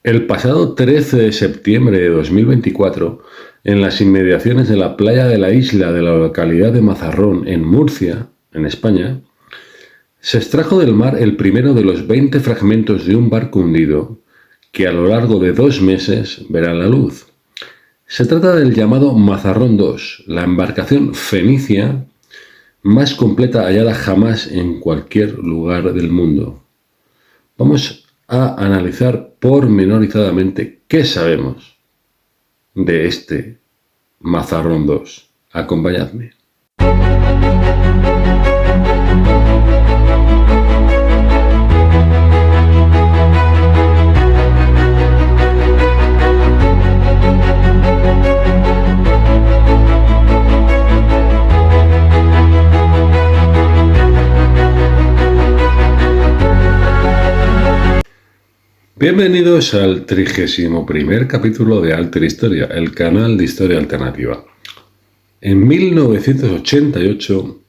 El pasado 13 de septiembre de 2024, en las inmediaciones de la playa de la isla de la localidad de Mazarrón, en Murcia, en España, se extrajo del mar el primero de los 20 fragmentos de un barco hundido que a lo largo de 2 meses verán la luz. Se trata del llamado Mazarrón II, la embarcación fenicia más completa hallada jamás en cualquier lugar del mundo. Vamos a analizar pormenorizadamente qué sabemos de este Mazarrón II. Acompañadme. Bienvenidos al 31º capítulo de Alter Historia, el canal de historia alternativa. En 1988,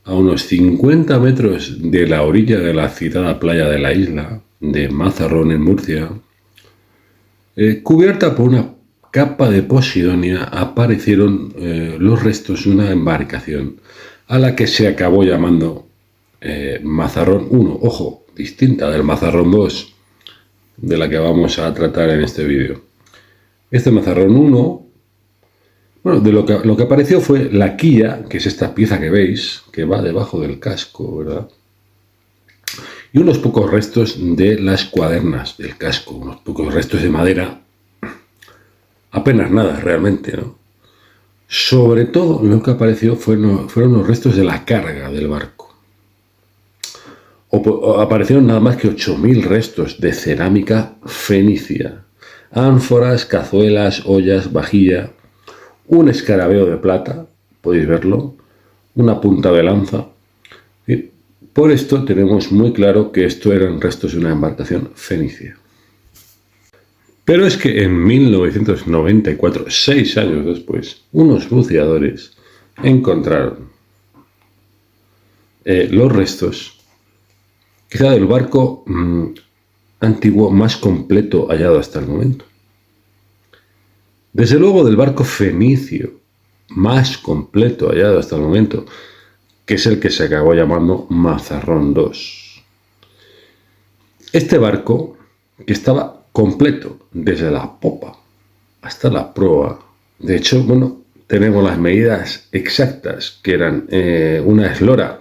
a unos 50 metros de la orilla de la citada playa de la isla de Mazarrón en Murcia, cubierta por una capa de posidonia, aparecieron los restos de una embarcación a la que se acabó llamando Mazarrón I, ojo, distinta del Mazarrón II, de la que vamos a tratar en este vídeo. Este Mazarrón I, bueno, de lo que apareció fue la quilla, que es esta pieza que veis, que va debajo del casco, ¿verdad? Y unos pocos restos de las cuadernas del casco, unos pocos restos de madera, apenas nada realmente, ¿no? Sobre todo lo que apareció fueron los restos de la carga del barco. Aparecieron nada más que 8.000 restos de cerámica fenicia, ánforas, cazuelas, ollas, vajilla, un escarabeo de plata, podéis verlo, una punta de lanza. Y por esto tenemos muy claro que esto eran restos de una embarcación fenicia. Pero es que en 1994, 6 años después, unos buceadores encontraron los restos quizá del barco antiguo más completo hallado hasta el momento. Desde luego del barco fenicio más completo hallado hasta el momento, que es el que se acabó llamando Mazarrón II. Este barco, que estaba completo desde la popa hasta la proa, de hecho, bueno, tenemos las medidas exactas, que eran una eslora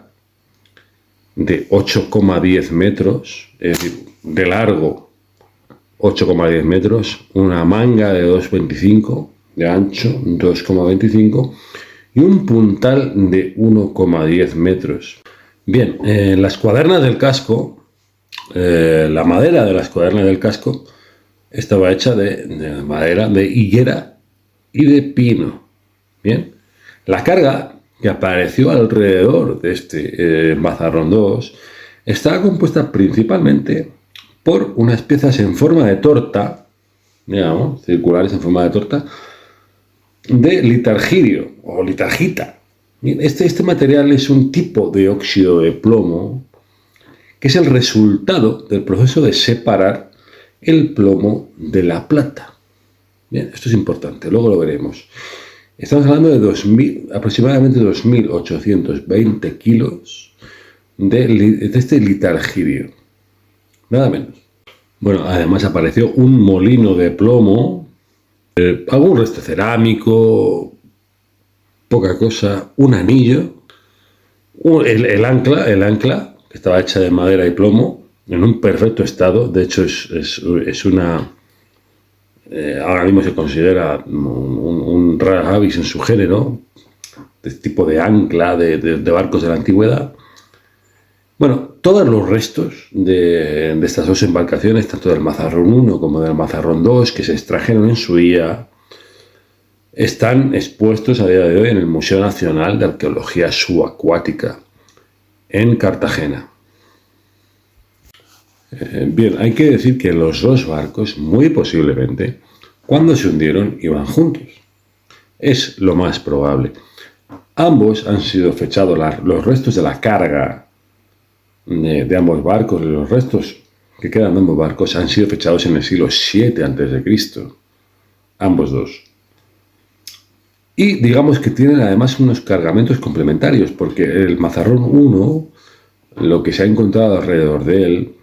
de 8,10 metros, es decir, de largo 8,10 metros, una manga de 2,25, de ancho 2,25 y un puntal de 1,10 metros. Bien, las cuadernas del casco, la madera de las cuadernas del casco estaba hecha de madera de higuera y de pino. Bien, la carga que apareció alrededor de este Mazarrón II estaba compuesta principalmente por unas piezas en forma de torta, digamos, circulares en forma de torta, de litargirio o litargita. Este material es un tipo de óxido de plomo que es el resultado del proceso de separar el plomo de la plata. Bien, esto es importante, luego lo veremos. Estamos hablando de aproximadamente 2.820 kilos de este litargirio. Nada menos. Bueno, además apareció un molino de plomo, algún resto cerámico, poca cosa, un anillo, el ancla, que estaba hecha de madera y plomo, en un perfecto estado. De hecho, es una... ahora mismo se considera un rara avis en su género, de este tipo de ancla de barcos de la antigüedad. Bueno, todos los restos de estas dos embarcaciones, tanto del Mazarrón I como del Mazarrón II, que se extrajeron en su día, están expuestos a día de hoy en el Museo Nacional de Arqueología Subacuática, en Cartagena. Bien, hay que decir que los dos barcos, muy posiblemente, cuando se hundieron, iban juntos. Es lo más probable. Ambos han sido fechados, los restos de la carga de ambos barcos, los restos que quedan de ambos barcos han sido fechados en el siglo VII a.C., ambos dos. Y digamos que tienen además unos cargamentos complementarios, porque el Mazarrón 1, lo que se ha encontrado alrededor de él,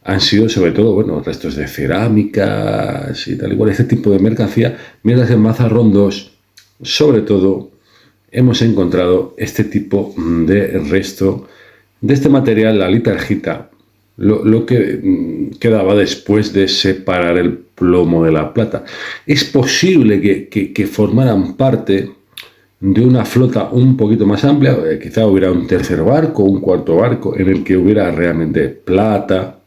han sido sobre todo, bueno, restos de cerámicas y tal igual, este tipo de mercancía, mientras en Mazarrón 2, sobre todo, hemos encontrado este tipo de resto de este material, la litargita, lo que quedaba después de separar el plomo de la plata. Es posible que formaran parte de una flota un poquito más amplia, quizá hubiera un tercer barco, un cuarto barco, en el que hubiera realmente plata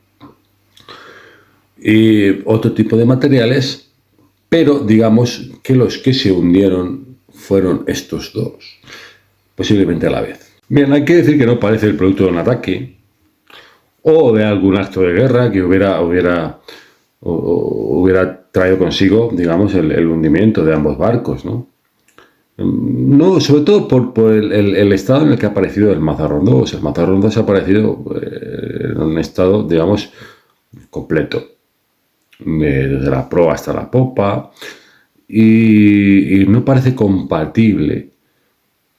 y otro tipo de materiales, pero digamos que los que se hundieron fueron estos dos, posiblemente a la vez. Bien, hay que decir que no parece el producto de un ataque o de algún acto de guerra que hubiera traído consigo, digamos, el hundimiento de ambos barcos, ¿no? No, sobre todo por el estado en el que ha aparecido el Mazarrón 2. El Mazarrón 2 ha aparecido en un estado, digamos, completo, desde la proa hasta la popa, y no parece compatible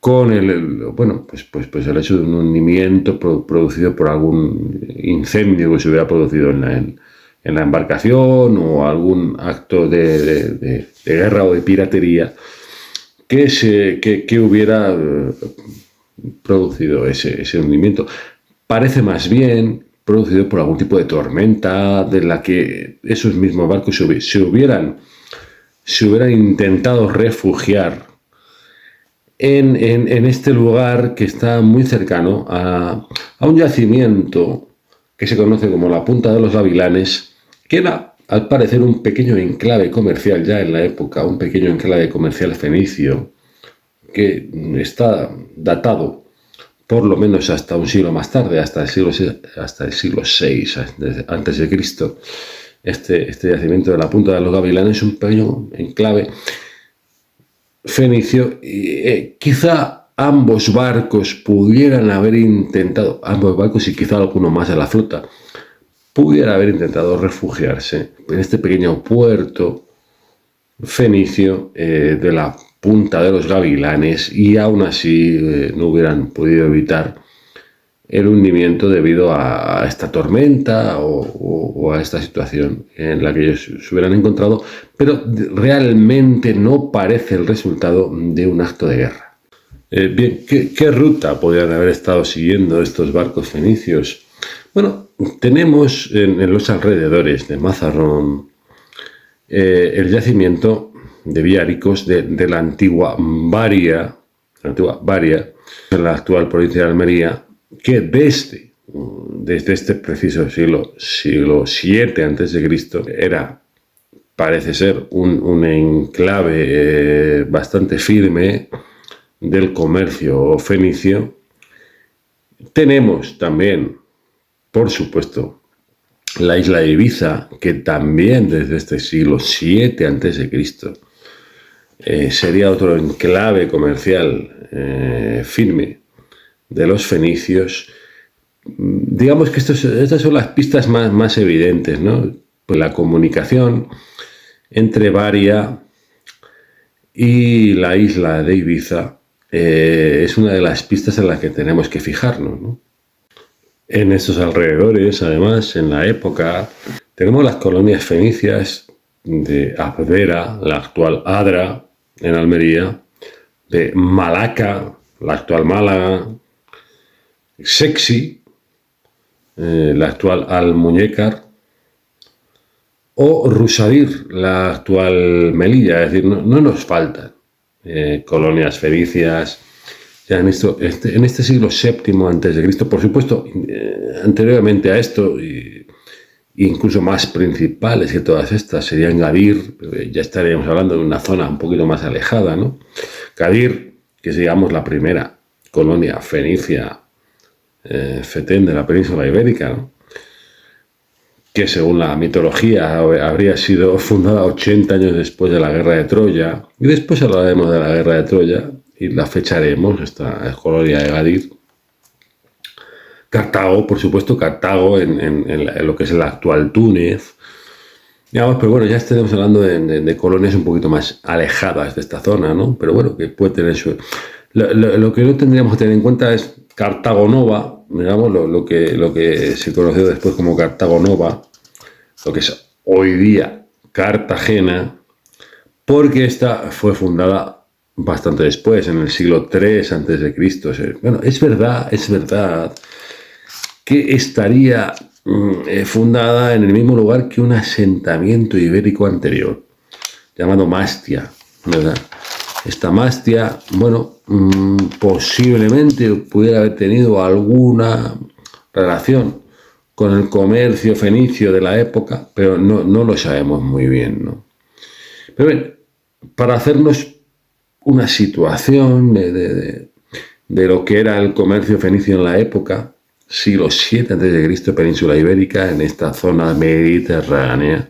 con el hecho de un hundimiento producido por algún incendio que se hubiera producido en la embarcación, o algún acto de guerra o de piratería que hubiera producido ese hundimiento. Parece más bien producido por algún tipo de tormenta de la que esos mismos barcos se hubieran intentado refugiar en este lugar que está muy cercano a un yacimiento que se conoce como la Punta de los Gavilanes, que era, al parecer, un pequeño enclave comercial ya en la época, un pequeño enclave comercial fenicio, que está datado por lo menos hasta un siglo más tarde, hasta el siglo VI antes de Cristo. Este yacimiento de la Punta de los Gavilanes es un pequeño enclave fenicio, y quizá ambos barcos pudieran haber intentado, ambos barcos y quizá alguno más de la flota, pudiera haber intentado refugiarse en este pequeño puerto fenicio de la Punta de los Gavilanes, y aún así no hubieran podido evitar el hundimiento debido a esta tormenta o a esta situación en la que ellos se hubieran encontrado, pero realmente no parece el resultado de un acto de guerra. Bien, ¿qué ruta podrían haber estado siguiendo estos barcos fenicios? Bueno, tenemos en los alrededores de Mazarrón el yacimiento de Viáricos de la antigua Varia, en la actual provincia de Almería, que desde este preciso siglo VII a.C. era, parece ser, un enclave bastante firme del comercio fenicio. Tenemos también, por supuesto, la isla de Ibiza, que también desde este siglo VII a.C. Sería otro enclave comercial firme de los fenicios. Digamos que estas son las pistas más evidentes, ¿no? Pues la comunicación entre Varia y la isla de Ibiza es una de las pistas en las que tenemos que fijarnos, ¿no? En estos alrededores, además, en la época, tenemos las colonias fenicias de Abdera, la actual Adra, en Almería, de Malaca, la actual Málaga, Sexi, la actual Almuñécar, o Rusadir, la actual Melilla. Es decir, no nos faltan colonias fenicias ya en este siglo VII a.C. Por supuesto, anteriormente a esto, incluso más principales que todas estas, serían Gadir. Ya estaríamos hablando de una zona un poquito más alejada, ¿no? Gadir, que es, digamos, la primera colonia fenicia fetén de la península ibérica, ¿no? Que según la mitología habría sido fundada 80 años después de la guerra de Troya, y después hablaremos de la guerra de Troya y la fecharemos, esta colonia de Gadir. Cartago, por supuesto, Cartago en lo que es el actual Túnez. Digamos, pero bueno, ya estaremos hablando de colonias un poquito más alejadas de esta zona, ¿no? Pero bueno, que puede tener su... Lo que no tendríamos que tener en cuenta es Cartago Nova, digamos, lo que se conoció después como Cartago Nova, lo que es hoy día Cartagena, porque esta fue fundada bastante después, en el siglo III antes de Cristo. Bueno, es verdad que estaría fundada en el mismo lugar que un asentamiento ibérico anterior, llamado Mastia, ¿verdad? Esta Mastia, bueno, posiblemente pudiera haber tenido alguna relación con el comercio fenicio de la época, pero no lo sabemos muy bien, ¿no? Pero bien, para hacernos una situación de lo que era el comercio fenicio en la época, siglo VII a.C., península ibérica, en esta zona mediterránea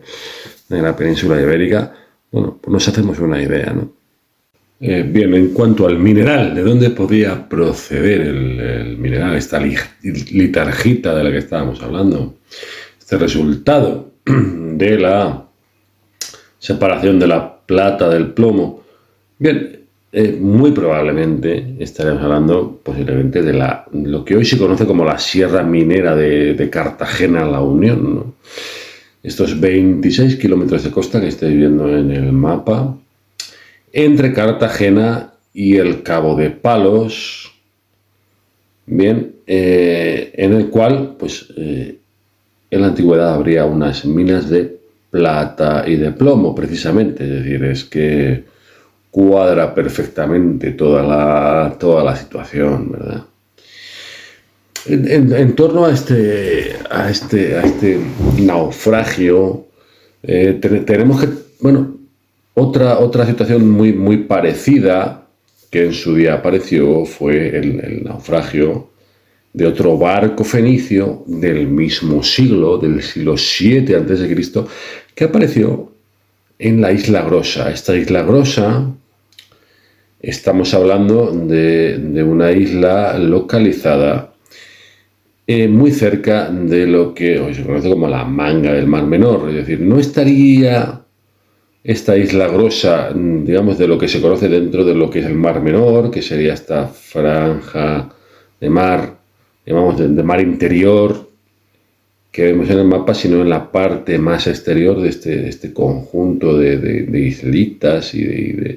de la península ibérica, bueno, pues nos hacemos una idea, ¿no? Bien, en cuanto al mineral, ¿de dónde podía proceder el mineral, esta litargita de la que estábamos hablando? Este resultado de la separación de la plata del plomo. Bien, muy probablemente estaremos hablando posiblemente de lo que hoy se conoce como la Sierra Minera de Cartagena-La Unión, ¿no? Estos 26 kilómetros de costa que estáis viendo en el mapa, entre Cartagena y el Cabo de Palos, bien, en el cual, pues, en la antigüedad habría unas minas de plata y de plomo, precisamente. Es decir, es que cuadra perfectamente toda la situación, ¿verdad? En torno a este naufragio, tenemos que, bueno, otra situación muy parecida que en su día apareció fue el naufragio de otro barco fenicio del mismo siglo, del siglo VII a.C., que apareció en la Isla Grosa. Esta Isla Grosa, estamos hablando de una isla localizada muy cerca de lo que hoy se conoce como la Manga del Mar Menor. Es decir, no estaría esta Isla Grosa, digamos, de lo que se conoce dentro de lo que es el Mar Menor, que sería esta franja de mar, llamamos de mar interior, que vemos en el mapa, sino en la parte más exterior de este conjunto de islitas y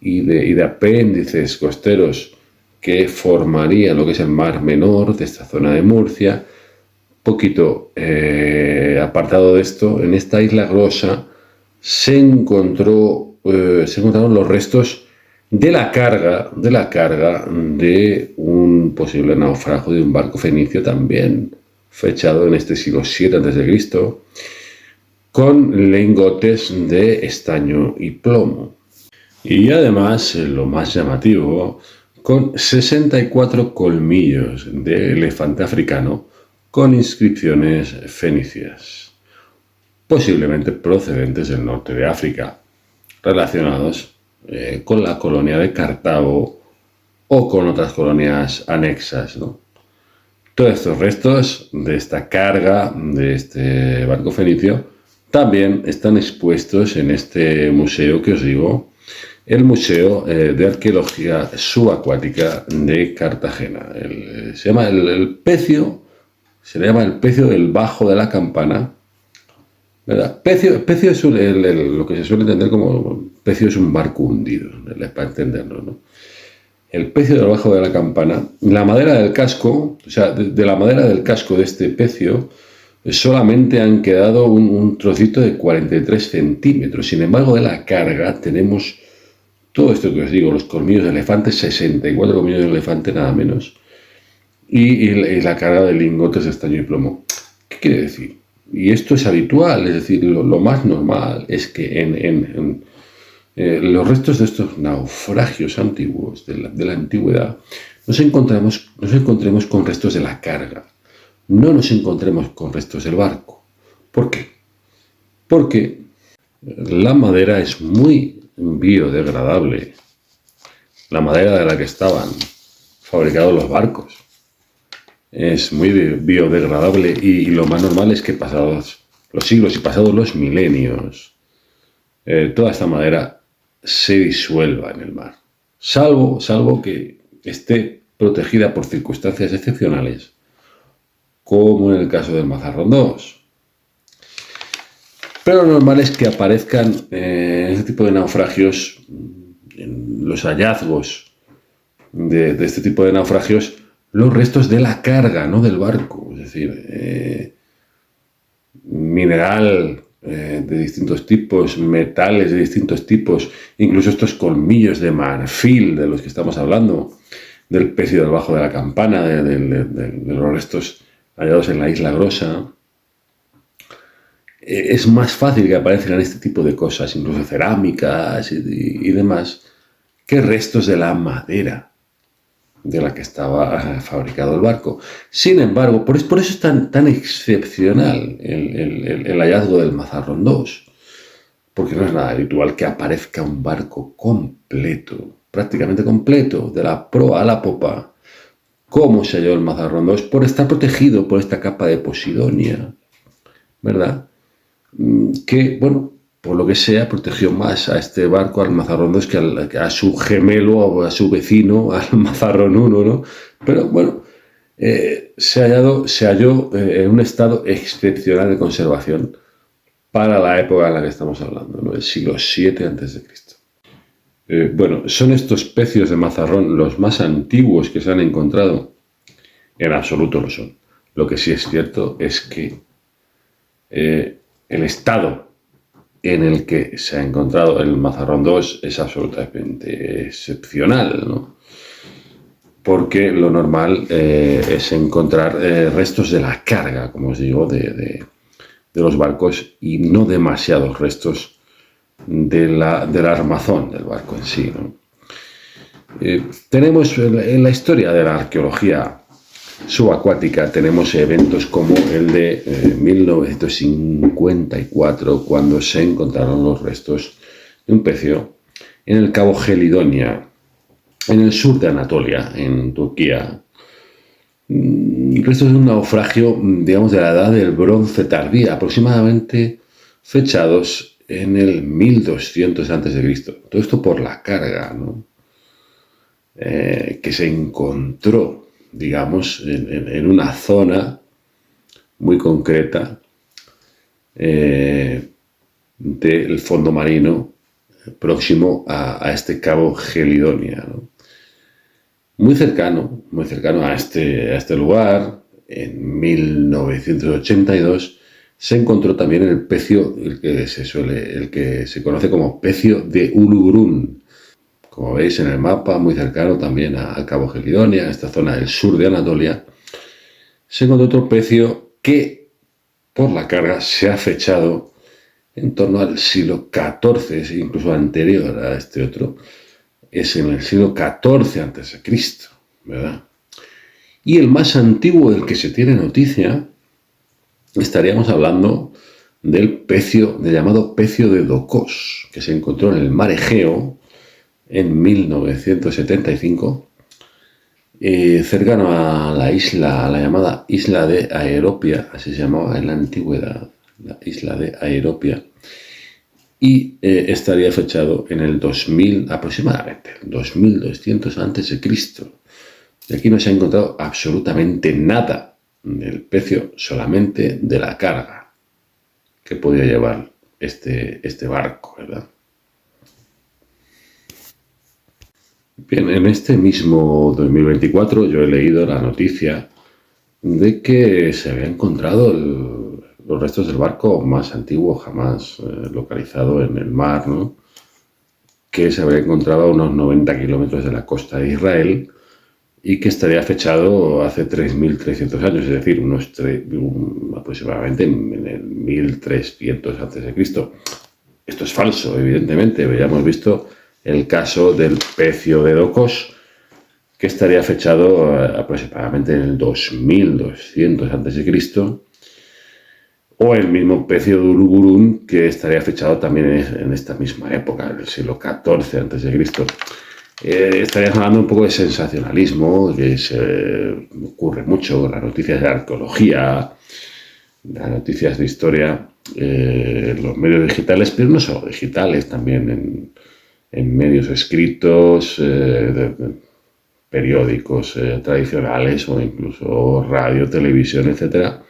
de apéndices costeros que formarían lo que es el Mar Menor de esta zona de Murcia. Poquito apartado de esto, en esta Isla Grosa se encontraron los restos de la carga de un posible naufragio de un barco fenicio también fechado en este siglo VII a.C., con lingotes de estaño y plomo. Y además, lo más llamativo, con 64 colmillos de elefante africano con inscripciones fenicias, posiblemente procedentes del norte de África, relacionados con la colonia de Cartago o con otras colonias anexas, ¿no? Todos estos restos de esta carga de este barco fenicio también están expuestos en este museo que os digo, el Museo de Arqueología Subacuática de Cartagena. Se llama el Pecio, se le llama el Pecio del Bajo de la Campana, ¿verdad? Pecio es lo que se suele entender como pecio es un barco hundido, para entenderlo, ¿no? El pecio del Bajo de la Campana, la madera del casco, o sea, de la madera del casco de este pecio, solamente han quedado un trocito de 43 centímetros. Sin embargo, de la carga tenemos todo esto que os digo, los colmillos de elefante, 64 colmillos de elefante, nada menos, y la carga de lingotes de estaño y plomo. ¿Qué quiere decir? Y esto es habitual, es decir, lo más normal es que en los restos de estos naufragios antiguos de la antigüedad nos encontremos con restos de la carga, no nos encontremos con restos del barco. ¿Por qué? Porque la madera es muy biodegradable, la madera de la que estaban fabricados los barcos. es muy biodegradable y lo más normal es que pasados los siglos y pasados los milenios, toda esta madera se disuelva en el mar, salvo que esté protegida por circunstancias excepcionales, como en el caso del Mazarrón 2. Pero lo normal es que aparezcan este tipo de naufragios, en los hallazgos de este tipo de naufragios, los restos de la carga, no del barco. Es decir, mineral de distintos tipos, metales de distintos tipos, incluso estos colmillos de marfil de los que estamos hablando, del pecio debajo de la campana, de los restos hallados en la Isla Grosa. Es más fácil que aparezcan este tipo de cosas, incluso cerámicas y demás, que restos de la madera de la que estaba fabricado el barco. Sin embargo, por eso es tan excepcional el hallazgo del Mazarrón 2, porque no es nada habitual que aparezca un barco completo, prácticamente completo, de la proa a la popa, como se halló el Mazarrón 2, por estar protegido por esta capa de Posidonia, ¿verdad? Que, bueno, por lo que sea, protegió más a este barco, al Mazarrón 2, que a su gemelo o a su vecino, al Mazarrón 1, ¿no? Pero bueno, se halló en un estado excepcional de conservación para la época en la que estamos hablando, ¿no? El siglo VII a.C. Bueno, ¿son estos pecios de Mazarrón los más antiguos que se han encontrado? En absoluto lo son. Lo que sí es cierto es que el estado en el que se ha encontrado el Mazarrón 2 es absolutamente excepcional, ¿no? Porque lo normal es encontrar restos de la carga, como os digo, de los barcos y no demasiados restos del armazón del barco en sí, ¿no? Tenemos en la historia de la arqueología subacuática, tenemos eventos como el de 1954, cuando se encontraron los restos de un pecio en el cabo Gelidonia, en el sur de Anatolia, en Turquía. Restos de un naufragio, digamos, de la edad del bronce tardía, aproximadamente fechados en el 1200 a.C. Todo esto por la carga, ¿no? Que se encontró, digamos, en una zona muy concreta del fondo marino próximo a este cabo Gelidonia, ¿no? Muy cercano a este lugar, en 1982, se encontró también el pecio, el que se conoce como pecio de Uluburun. Como veis en el mapa, muy cercano también al cabo Gelidonia, en esta zona del sur de Anatolia, se encontró otro pecio que, por la carga, se ha fechado en torno al siglo XIV, incluso anterior a este otro, es en el siglo XIV a.C., ¿verdad? Y el más antiguo del que se tiene noticia, estaríamos hablando del pecio, del llamado pecio de Dokos, que se encontró en el mar Egeo en 1975, cercano a la isla, a la llamada isla de Aeropia, así se llamaba en la antigüedad, la isla de Aeropia, y estaría fechado en el 2000 aproximadamente, 2200 a.C. Y aquí no se ha encontrado absolutamente nada del pecio, solamente de la carga que podía llevar este barco, ¿verdad? Bien, en este mismo 2024 yo he leído la noticia de que se había encontrado los restos del barco más antiguo jamás localizado en el mar, ¿no? Que se habría encontrado a unos 90 kilómetros de la costa de Israel y que estaría fechado hace 3.300 años, es decir, aproximadamente en el 1300 a.C. Esto es falso, evidentemente. Ya hemos visto el caso del pecio de Dokos, que estaría fechado aproximadamente en el 2200 a.C., o el mismo pecio de Uluburun, que estaría fechado también en esta misma época, en el siglo XIV a.C. estaríamos hablando un poco de sensacionalismo, que se ocurre mucho, las noticias de arqueología, las noticias de historia, los medios digitales, pero no solo digitales, también en medios escritos, periódicos tradicionales o incluso radio, televisión, etcétera,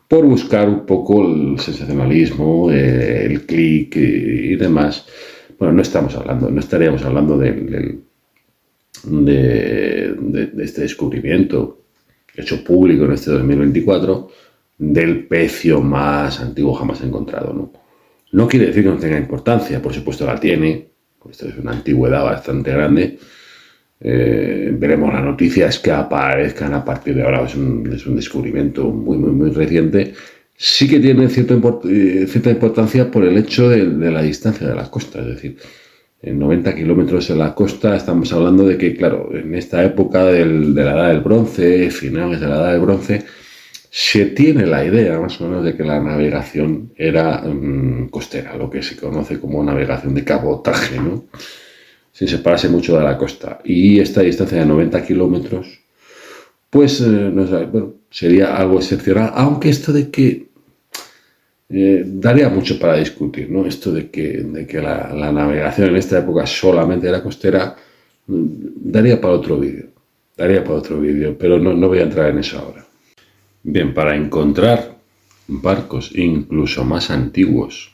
por buscar un poco el sensacionalismo, el clic y demás. Bueno, no estaríamos hablando de este descubrimiento hecho público en este 2024 del pecio más antiguo jamás encontrado, ¿no? No quiere decir que no tenga importancia, por supuesto la tiene, esto es una antigüedad bastante grande. Veremos las noticias que aparezcan a partir de ahora, es un descubrimiento muy reciente. Sí que tiene cierta importancia por el hecho de la distancia de la costa, es decir, en 90 kilómetros de la costa estamos hablando de que, claro, en esta época de la Edad del Bronce, finales de la Edad del Bronce, se tiene la idea más o menos de que la navegación era costera, lo que se conoce como navegación de cabotaje, ¿no? Sin separarse mucho de la costa. Y esta distancia de 90 kilómetros, pues bueno, sería algo excepcional, aunque esto de que daría mucho para discutir, ¿no? Esto de que la navegación en esta época solamente era costera, daría para otro vídeo, pero no voy a entrar en eso ahora. Bien, para encontrar barcos incluso más antiguos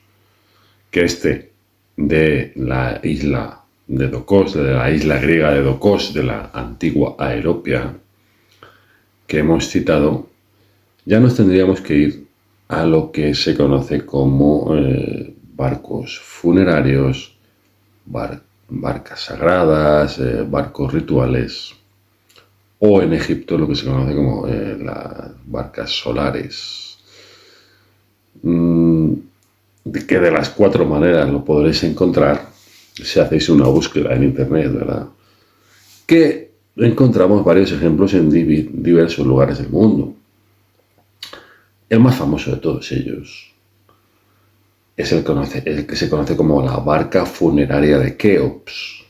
que este de la isla de Dokos, de la isla griega de Dokos, de la antigua Aeropia que hemos citado, ya nos tendríamos que ir a lo que se conoce como barcos funerarios, barcas sagradas, barcos rituales, o en Egipto lo que se conoce como las barcas solares, que de las 4 maneras lo podréis encontrar si hacéis una búsqueda en internet, ¿verdad? Que encontramos varios ejemplos en diversos lugares del mundo. El más famoso de todos ellos es el que se conoce como la barca funeraria de Keops,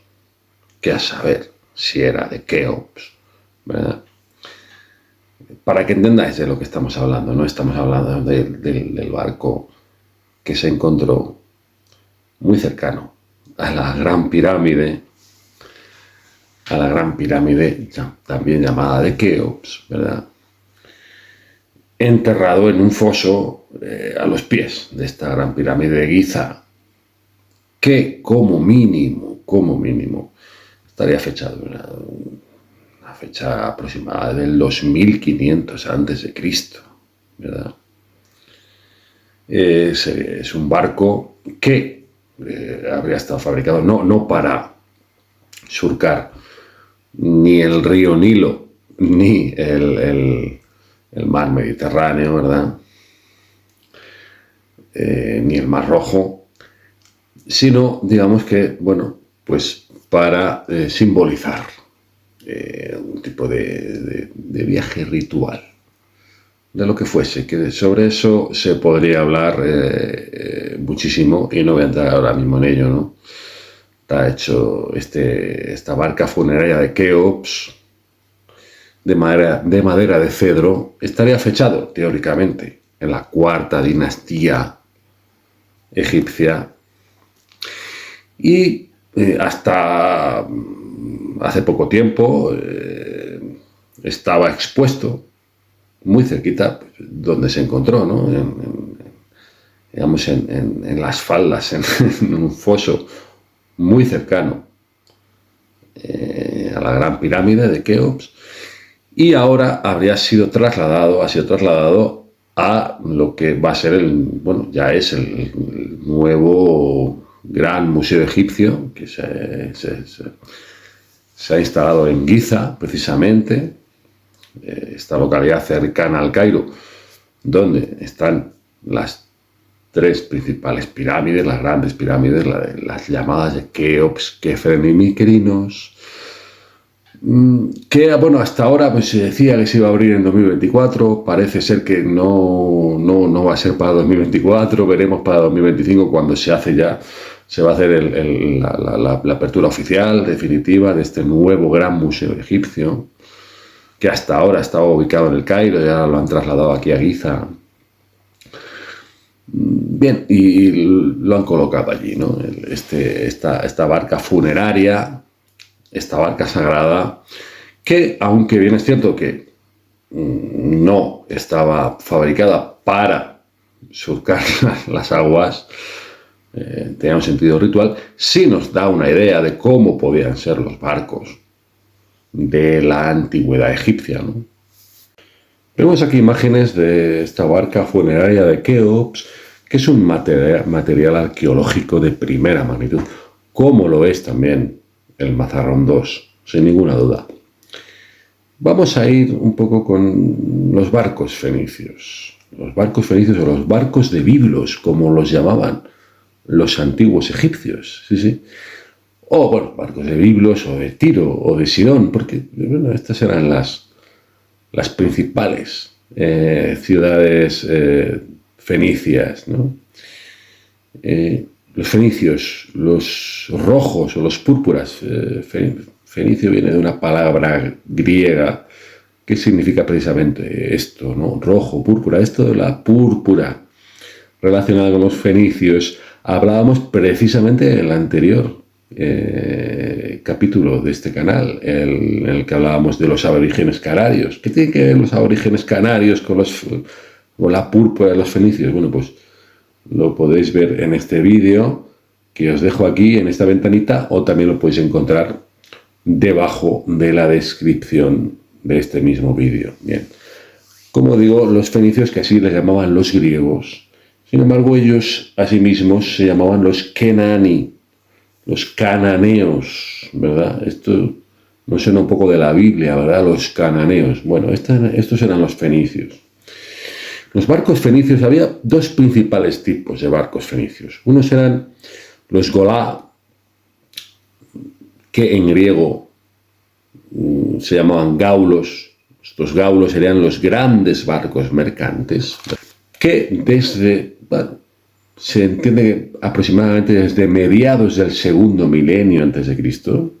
que a saber si era de Keops, ¿verdad? Para que entendáis de lo que estamos hablando, no estamos hablando del barco que se encontró muy cercano a la Gran Pirámide, también llamada de Keops, ¿verdad? Enterrado en un foso a los pies de esta Gran Pirámide de Giza, que como mínimo, estaría fechado, ¿verdad? Una fecha aproximada del 2500 a.C., ¿verdad? Es un barco que habría estado fabricado no para surcar ni el río Nilo ni el mar Mediterráneo, ¿verdad? Ni el Mar Rojo, sino, digamos que, bueno, pues para simbolizar un tipo de viaje ritual, de lo que fuese, que sobre eso se podría hablar muchísimo y no voy a entrar ahora mismo en ello, ¿no? Está hecho esta barca funeraria de Keops de madera de cedro, estaría fechado teóricamente en la 4ª dinastía egipcia y hasta hace poco tiempo estaba expuesto muy cerquita, pues, donde se encontró, ¿no? En las faldas, en un foso muy cercano a la Gran Pirámide de Keops, y ahora ha sido trasladado a lo que va a ser ya es el nuevo gran museo egipcio que se ha instalado en Giza, precisamente, esta localidad cercana al Cairo, donde están las 3 principales pirámides, las grandes pirámides, las llamadas de Keops, Kefren y Mykerinos, Que bueno, hasta ahora pues se decía que se iba a abrir en 2024, parece ser que no va a ser para 2024, veremos para 2025 cuando se hace ya, se va a hacer la apertura oficial, definitiva, de este nuevo gran museo egipcio, que hasta ahora estaba ubicado en el Cairo y ahora lo han trasladado aquí a Giza. Bien, y lo han colocado allí, ¿no? Esta barca funeraria, esta barca sagrada, que aunque bien es cierto que no estaba fabricada para surcar las aguas, tenía un sentido ritual, sí nos da una idea de cómo podían ser los barcos de la antigüedad egipcia, ¿no? Vemos aquí imágenes de esta barca funeraria de Keops, que es un material arqueológico de primera magnitud, como lo es también el Mazarrón II, sin ninguna duda. Vamos a ir un poco con los barcos fenicios. Los barcos fenicios o los barcos de Biblos, como los llamaban los antiguos egipcios. Sí, sí. O, bueno, barcos de Biblos o de Tiro o de Sidón, porque, bueno, estas eran las principales ciudades fenicias, ¿no? Los fenicios, los rojos o los púrpuras, fenicio viene de una palabra griega que significa precisamente esto, ¿no? Rojo, púrpura. Esto de la púrpura relacionada con los fenicios, hablábamos precisamente en el anterior capítulo de este canal, en el que hablábamos de los aborígenes canarios. ¿Qué tienen que ver los aborígenes canarios con la púrpura de los fenicios? Bueno, pues lo podéis ver en este vídeo que os dejo aquí en esta ventanita, o también lo podéis encontrar debajo de la descripción de este mismo vídeo. Bien, como digo, los fenicios, que así les llamaban los griegos, sin embargo ellos a sí mismos se llamaban los Kenani, los cananeos, ¿verdad? Esto nos suena un poco de la Biblia, ¿verdad? Los cananeos. Bueno, estos eran los fenicios. Los barcos fenicios, había dos principales tipos de barcos fenicios. Unos eran los golá, que en griego se llamaban gaulos. Estos gaulos serían los grandes barcos mercantes, que se entiende que aproximadamente desde mediados del segundo milenio antes de Cristo,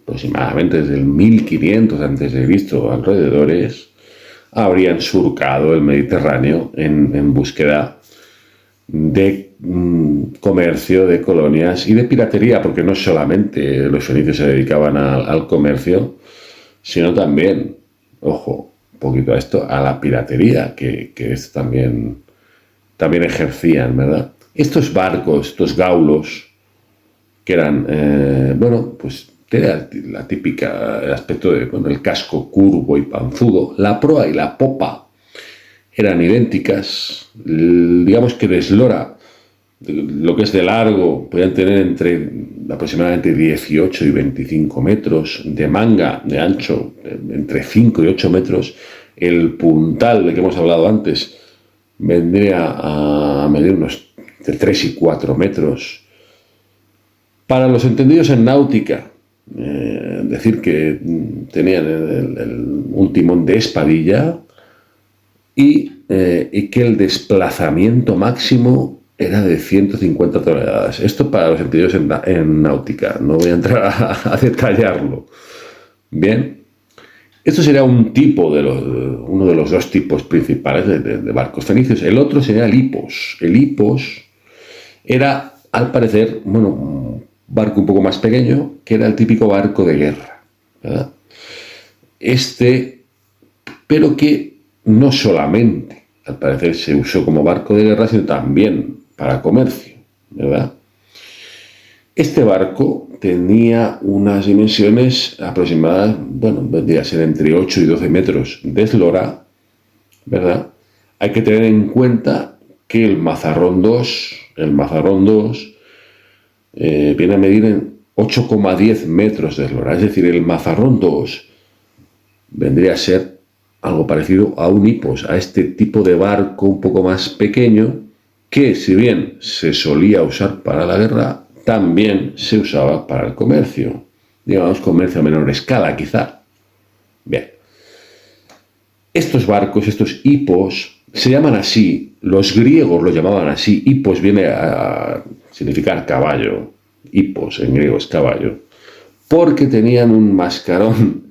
aproximadamente desde el 1500 antes de Cristo, alrededores, habrían surcado el Mediterráneo en búsqueda de comercio, de colonias y de piratería, porque no solamente los fenicios se dedicaban al comercio, sino también, ojo, un poquito a esto, a la piratería, que esto también ejercían, ¿verdad? Estos barcos, estos gaulos, que eran, bueno, pues tenía la típica, el aspecto de, bueno, el casco curvo y panzudo, la proa y la popa eran idénticas, digamos que de eslora, lo que es de largo, podían tener entre aproximadamente 18 y 25 metros, de manga, de ancho, entre 5 y 8 metros, el puntal del que hemos hablado antes vendría a medir unos de 3 y 4 metros. Para los entendidos en náutica, decir que tenían un timón de espadilla y que el desplazamiento máximo era de 150 toneladas. Esto para los entendidos en náutica, no voy a entrar a detallarlo. Bien, esto sería uno de los dos tipos principales de barcos fenicios. El otro sería el hipos. El hipos era, al parecer, bueno, un barco un poco más pequeño, que era el típico barco de guerra, ¿verdad? Pero que no solamente, al parecer, se usó como barco de guerra, sino también para comercio, ¿verdad? Este barco tenía unas dimensiones aproximadas, bueno, vendría a ser entre 8 y 12 metros de eslora, ¿verdad? Hay que tener en cuenta que el Mazarrón II viene a medir en 8,10 metros de eslora. Es decir, el Mazarrón II vendría a ser algo parecido a un hipos, a este tipo de barco un poco más pequeño, que si bien se solía usar para la guerra, también se usaba para el comercio. Digamos, comercio a menor escala, quizá. Bien. Estos barcos, estos hipos, se llaman así, los griegos lo llamaban así, hipos viene a significar caballo, hipos en griego es caballo, porque tenían un mascarón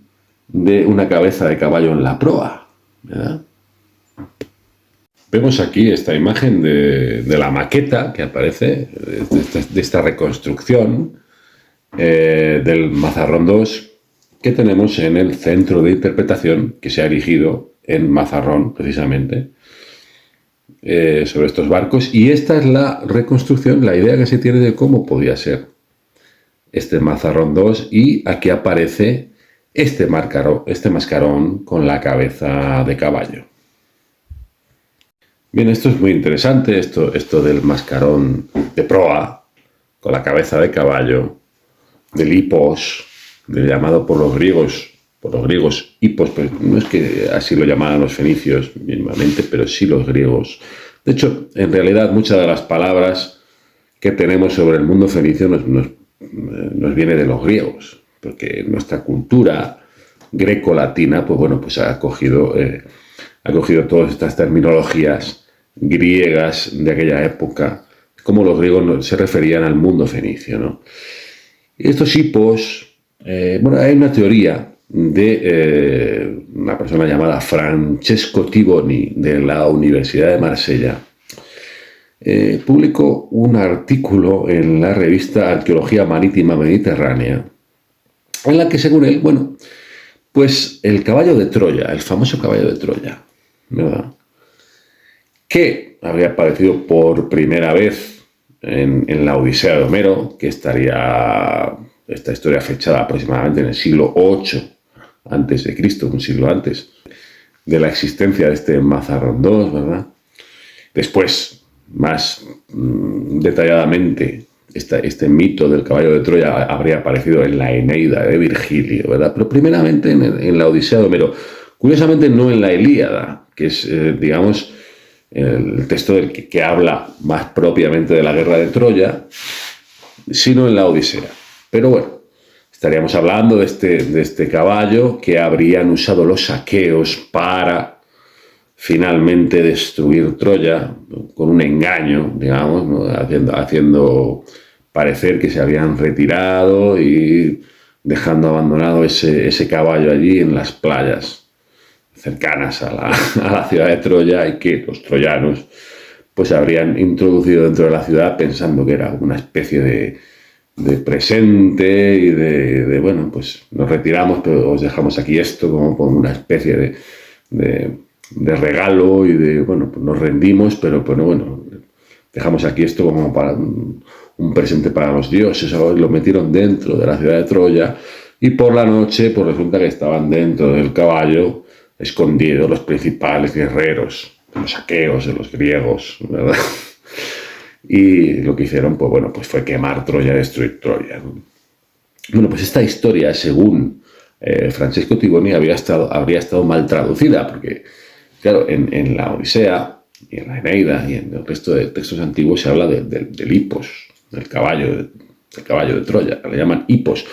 de una cabeza de caballo en la proa, ¿verdad? Vemos aquí esta imagen de la maqueta que aparece, de esta reconstrucción del Mazarrón II que tenemos en el centro de interpretación que se ha erigido en Mazarrón, precisamente, sobre estos barcos. Y esta es la reconstrucción, la idea que se tiene de cómo podía ser este Mazarrón II. Y aquí aparece este mascarón con la cabeza de caballo. Bien, esto es muy interesante, esto del mascarón de proa, con la cabeza de caballo, del hipos, del llamado por los griegos hipos, pero no es que así lo llamaban los fenicios mismamente, pero sí los griegos. De hecho, en realidad muchas de las palabras que tenemos sobre el mundo fenicio nos viene de los griegos, porque nuestra cultura greco-latina, pues bueno, pues ha cogido todas estas terminologías griegas de aquella época, como los griegos se referían al mundo fenicio, ¿no? Y estos hipos, bueno, hay una teoría de una persona llamada Francesco Tivoni de la Universidad de Marsella. Publicó un artículo en la revista Arqueología Marítima Mediterránea, en la que, según él, bueno, pues el caballo de Troya, el famoso caballo de Troya, ¿verdad?, que habría aparecido por primera vez en la Odisea de Homero, que estaría esta historia fechada aproximadamente en el siglo VIII antes de Cristo, un siglo antes de la existencia de este Mazarrón II, ¿verdad? Después, más detalladamente, este mito del caballo de Troya habría aparecido en la Eneida de Virgilio, ¿verdad? Pero primeramente en la Odisea de Homero. Curiosamente no en la Ilíada, que es, digamos, el texto del que habla más propiamente de la guerra de Troya, sino en la Odisea. Pero bueno, estaríamos hablando de este caballo que habrían usado los aqueos para finalmente destruir Troya con un engaño, digamos, ¿no?, haciendo parecer que se habían retirado y dejando abandonado ese caballo allí en las playas cercanas a la ciudad de Troya, y que los troyanos pues habrían introducido dentro de la ciudad pensando que era una especie de presente y de bueno, pues nos retiramos, pero os dejamos aquí esto como una especie de regalo y de, bueno, pues nos rendimos, pero bueno, dejamos aquí esto como para un presente para los dioses. ¿Sabes? Lo metieron dentro de la ciudad de Troya y por la noche pues resulta que estaban dentro del caballo escondidos los principales guerreros de los aqueos, de los griegos, ¿verdad? Y lo que hicieron, pues bueno, pues fue quemar Troya, destruir Troya, ¿no? Bueno, pues esta historia, según Francesco Tivoni, habría estado mal traducida, porque, claro, en la Odisea y en la Eneida y en el resto de textos antiguos se habla del hipos, del caballo de Troya, le llaman hipos.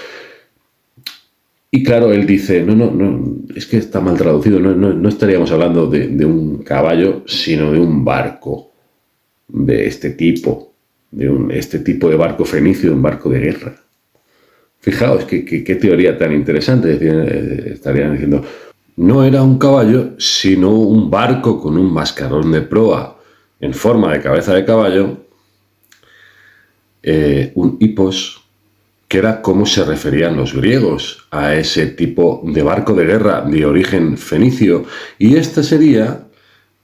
Y claro, él dice, no, es que está mal traducido, no estaríamos hablando de un caballo, sino de un barco de este tipo, este tipo de barco fenicio, un barco de guerra. Fijaos qué teoría tan interesante. Estarían diciendo, no era un caballo, sino un barco con un mascarón de proa en forma de cabeza de caballo, un hipos, que era cómo se referían los griegos a ese tipo de barco de guerra de origen fenicio. Y este sería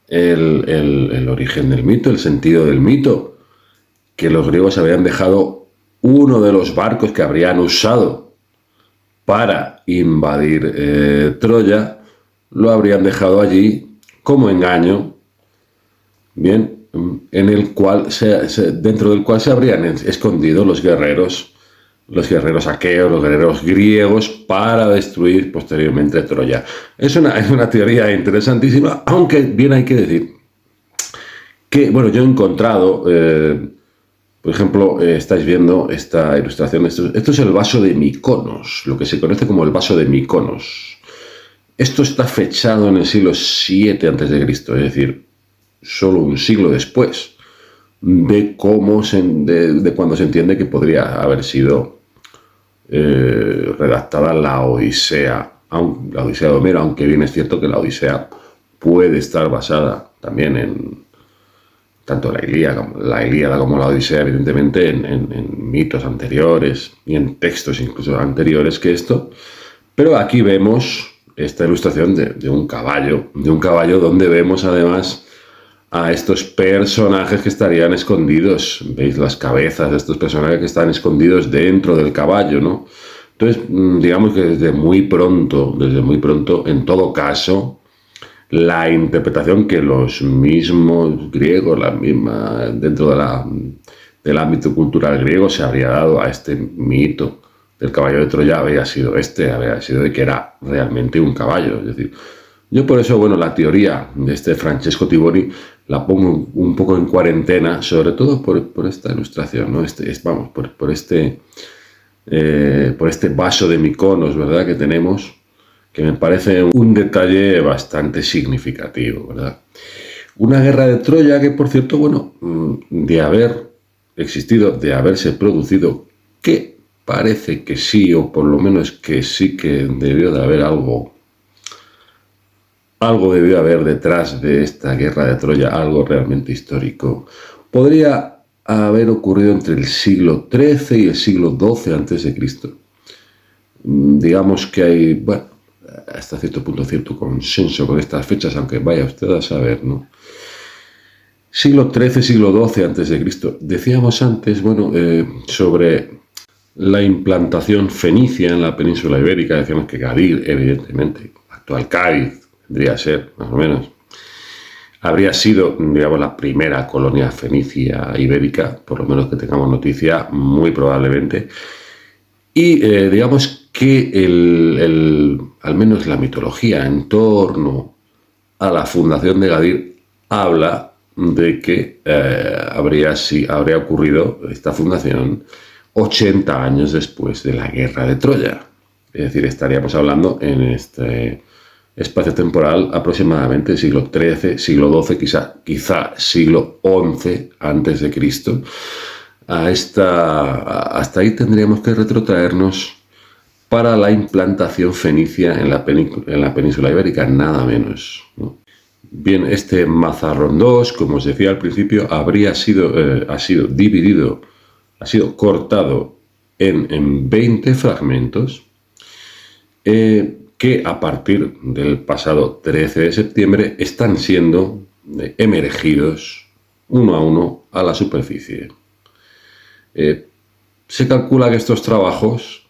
el origen del mito, el sentido del mito, que los griegos habían dejado uno de los barcos que habrían usado para invadir Troya, lo habrían dejado allí como engaño, bien, en el cual dentro del cual se habrían escondido los guerreros aqueos, los guerreros griegos, para destruir posteriormente Troya. Es una teoría interesantísima, aunque bien hay que decir que, bueno, yo he encontrado, por ejemplo, estáis viendo esta ilustración, esto es el vaso de Miconos, lo que se conoce como el vaso de Miconos. Esto está fechado en el siglo VII a.C., es decir, solo un siglo después de cuando se entiende que podría haber sido redactada la Odisea de Homero, aunque bien es cierto que la Odisea puede estar basada también en tanto la Ilíada como la Odisea, evidentemente, en mitos anteriores y en textos incluso anteriores que esto. Pero aquí vemos esta ilustración de un caballo donde vemos además a estos personajes que estarían escondidos. Veis las cabezas de estos personajes que están escondidos dentro del caballo, ¿no? Entonces, digamos que desde muy pronto, en todo caso, la interpretación que los mismos griegos, dentro del ámbito cultural griego, se habría dado a este mito del caballo de Troya habría sido de que era realmente un caballo. Es decir, yo por eso, bueno, la teoría de este Francesco Tivoli la pongo un poco en cuarentena, sobre todo por esta ilustración, ¿no? Por este vaso de Miconos, ¿verdad?, que tenemos, que me parece un detalle bastante significativo, ¿verdad? Una guerra de Troya que, por cierto, bueno, de haber existido, de haberse producido, que parece que sí, o por lo menos que sí que debió de haber algo debió haber detrás de esta guerra de Troya, algo realmente histórico. Podría haber ocurrido entre el siglo XIII y el siglo XII a.C. Digamos que hay, bueno, hasta cierto punto cierto consenso con estas fechas, aunque vaya usted a saber, ¿no? Siglo XIII, siglo XII a.C. Decíamos antes, bueno, sobre la implantación fenicia en la península ibérica. Decíamos que Gadir, evidentemente, actual Cádiz, tendría que ser, más o menos, habría sido, digamos, la primera colonia fenicia ibérica, por lo menos que tengamos noticia, muy probablemente. Y digamos que al menos la mitología en torno a la fundación de Gadir habla de que habría ocurrido esta fundación 80 años después de la guerra de Troya. Es decir, estaríamos hablando en este espacio temporal aproximadamente siglo XIII, siglo XII, quizá siglo XI antes de Cristo. Hasta ahí tendríamos que retrotraernos para la implantación fenicia en la península ibérica, nada menos, ¿no? Bien, este Mazarrón II, como os decía al principio, ha sido cortado en 20 fragmentos, que a partir del pasado 13 de septiembre están siendo emergidos uno a uno a la superficie. Se calcula que estos trabajos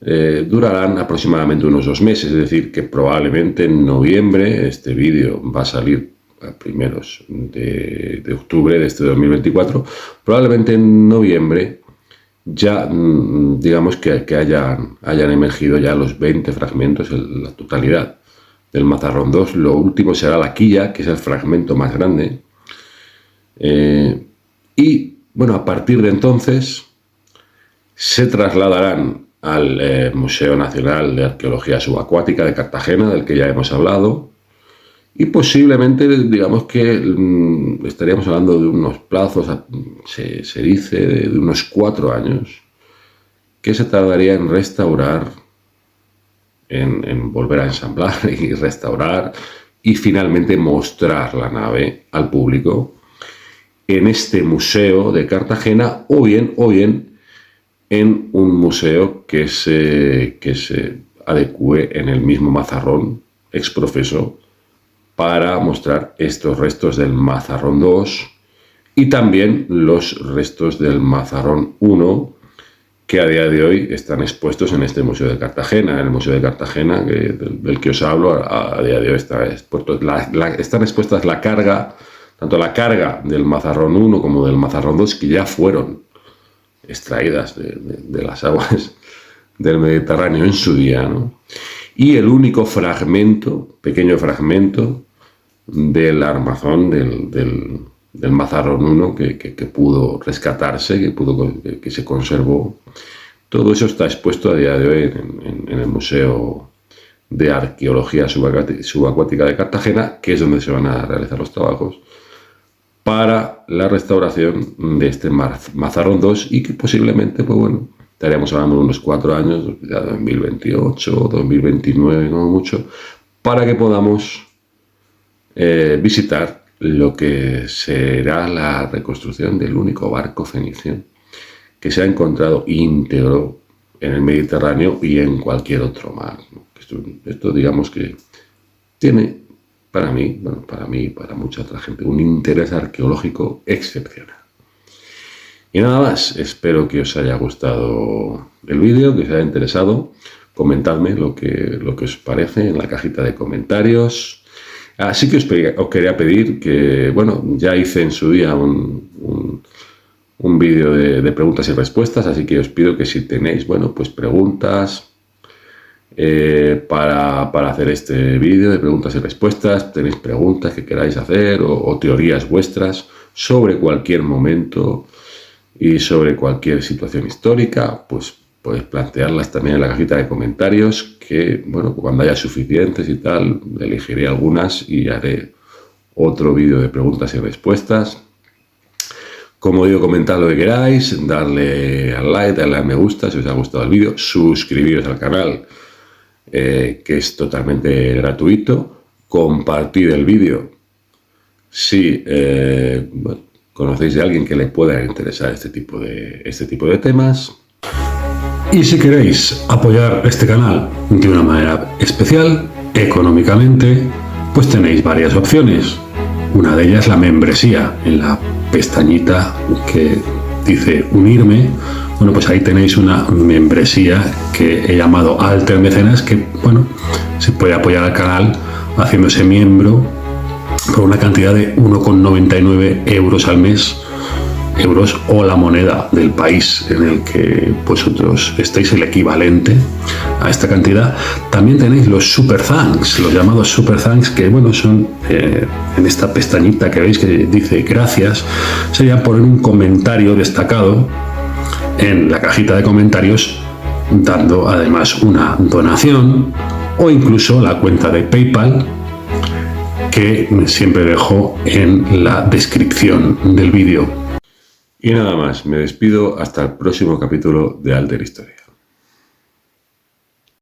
durarán aproximadamente unos 2 meses, es decir, que probablemente en noviembre, este vídeo va a salir a primeros de octubre de este 2024, probablemente en noviembre ya, digamos que hayan emergido ya los 20 fragmentos, la totalidad del Mazarrón II. Lo último será la quilla, que es el fragmento más grande. Y, bueno, a partir de entonces se trasladarán al Museo Nacional de Arqueología Subacuática de Cartagena, del que ya hemos hablado, y posiblemente, digamos que estaríamos hablando de unos plazos, se dice, de unos 4 años, que se tardaría en restaurar, en volver a ensamblar y restaurar, y finalmente mostrar la nave al público en este museo de Cartagena, o bien en un museo que se adecue en el mismo Mazarrón exprofeso, para mostrar estos restos del Mazarrón II y también los restos del Mazarrón I, que a día de hoy están expuestos en este Museo de Cartagena. En el Museo de Cartagena, del que os hablo, a día de hoy están expuestas la carga, tanto la carga del Mazarrón I como del Mazarrón II, que ya fueron extraídas de las aguas del Mediterráneo en su día, ¿no? Y el único pequeño fragmento del armazón del Mazarrón I que pudo rescatarse, que se conservó. Todo eso está expuesto a día de hoy en el Museo de Arqueología Subacuática de Cartagena, que es donde se van a realizar los trabajos para la restauración de este Mazarrón 2 y que posiblemente, pues bueno, estaríamos hablando de unos 4 años, ya 2028, 2029, no mucho, para que podamos visitar lo que será la reconstrucción del único barco fenicio que se ha encontrado íntegro en el Mediterráneo y en cualquier otro mar, ¿no? Esto digamos que tiene para mí, bueno, para mucha otra gente, un interés arqueológico excepcional. Y nada más, espero que os haya gustado el vídeo, que os haya interesado. Comentadme lo que os parece en la cajita de comentarios. Así que os quería pedir que, bueno, ya hice en su día un vídeo de preguntas y respuestas, así que os pido que si tenéis, bueno, pues preguntas para hacer este vídeo de preguntas y respuestas, tenéis preguntas que queráis hacer o teorías vuestras sobre cualquier momento y sobre cualquier situación histórica, pues podéis plantearlas también en la cajita de comentarios, que bueno, cuando haya suficientes y tal, elegiré algunas y haré otro vídeo de preguntas y respuestas. Como digo, comentad lo que queráis, darle al like, darle a me gusta si os ha gustado el vídeo, suscribiros al canal, que es totalmente gratuito, compartid el vídeo si bueno, conocéis a alguien que le pueda interesar este tipo de temas. Y si queréis apoyar este canal de una manera especial, económicamente, pues tenéis varias opciones. Una de ellas es la membresía. En la pestañita que dice unirme, bueno, pues ahí tenéis una membresía que he llamado Alter Mecenas, que bueno, se puede apoyar al canal haciéndose miembro por una cantidad de 1,99 euros al mes, euros o la moneda del país en el que vosotros estéis, el equivalente a esta cantidad. También tenéis los super thanks, los llamados super thanks, que bueno, son en esta pestañita que veis que dice gracias, sería poner un comentario destacado en la cajita de comentarios, dando además una donación o incluso la cuenta de PayPal, que siempre dejo en la descripción del vídeo. Y nada más, me despido hasta el próximo capítulo de Alter Historia.